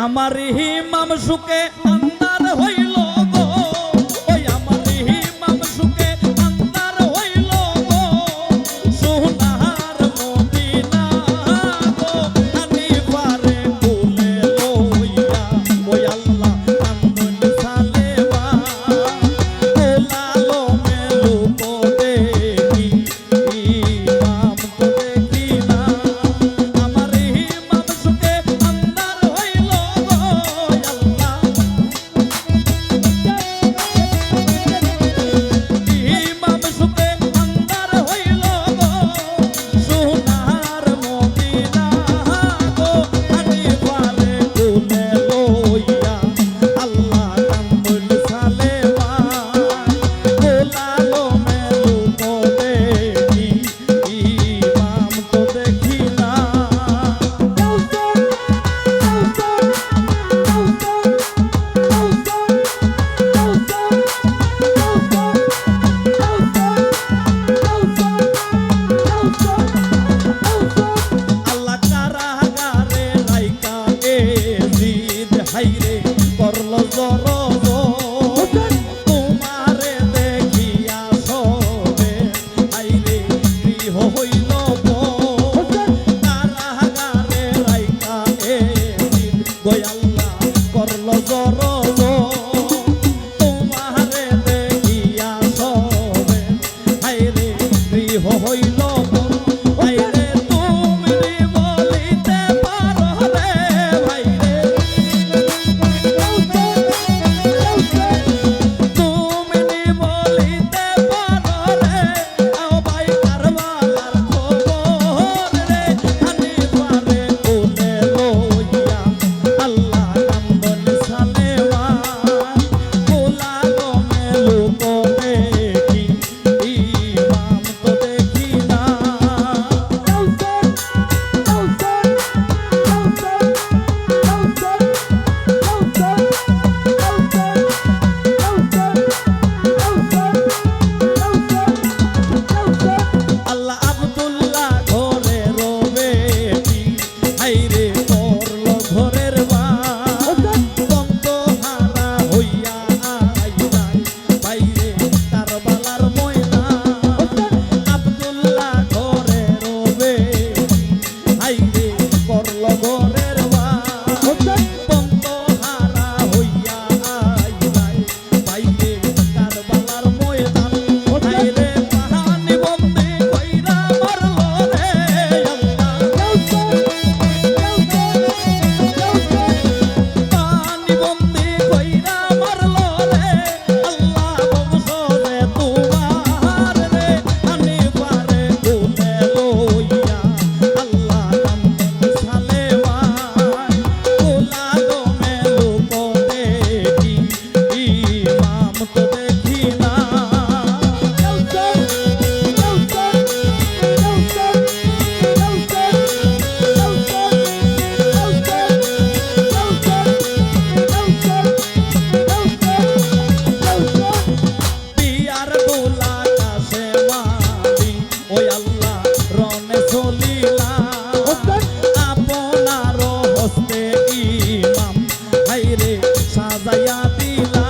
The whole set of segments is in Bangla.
আমার হিমাম সুকে আন্দার হইল গো, ওই আমার হিমাম সুকে আন্দার হইল গো, সোনার মদিনা গো হানিফারে কুলে লইয়া, ওই আল্লাহ কান্দন সালেবা কোলালো মেলুক দেখি, ইমাম তো দেখি না। আমার হিমাম সুকে আন্দার হইল গো, আল্লাহ হিমাম সুকে আন্দার হইল গো, সোনার মদিনা গো হানিফারে কুলে লইয়া, আল্লাহ কান্দন সালেবা কোলালো মেলুক দেখি, ইমাম তো দেখি না। আল্লাহ কারাগারে রাইকা এজিদ হাইরে করলো জরজ, তোমারে দেখিয়া সবে হাইরে গৃহ হইল বন। কারাগারে রাইকা এজিদ গো আল্লাহ করলো জরজ, তোমারে দেখিয়া সবে হাইরে গৃহ হইল বন। হাইরে তুমি বলিতে পারো রে ভাইরে, তুমি বলিতে পারো রে, আও ভাই কারবালার খবর রে, হানিফারে কুলে লইয়া, আল্লাহ কান্দন সালেবা কোলালো মেলুক দেখি, ইমাম তো দেখি না। আল্লাহ আব্দুল্লাহ ঘরে রবেটি হাইরে করলো ঘরের বন্ধ হারা হইয়া আইলাই বাইরে কারবালার ময়দান। আব্দুল্লাহ ঘরে রবেটি হাইরে করলো ঘরের বন্ধ হারা হইয়া আইলাই বাইরে কারবালার ময়দান। হাইরে পাহানি বন্দি কইরা মারলো রে আল্লাহ, পানি বন্দি কইরা মারলো রে আল্লাহ, বংশে তোমার রে হানিফারে কুলে লইয়া, আল্লাহ কান্দন সালেবা কোলালো মেলুক দেখি, ইমাম তো দেখি না। পিয়ার দোলা কাশে মালি, ওই আল্লাহ রনে চলিলা, আপনার হস্তে ইমাম হাইরে সাজাইয়া দিলা।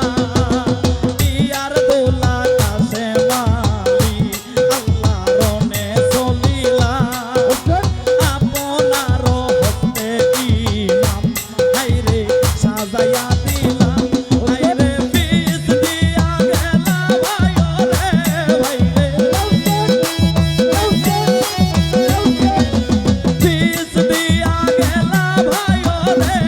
পিয়ার দোলা কাশে মালি, আল্লাহ রনে চলিলা, আপনার হস্তে ইমাম হাইরে সাজাইয়া দিলা। হাইরে পিস দিয়া গেলা ভাইরে ভাইরে, পিস দিয়া গেলা ভাইরে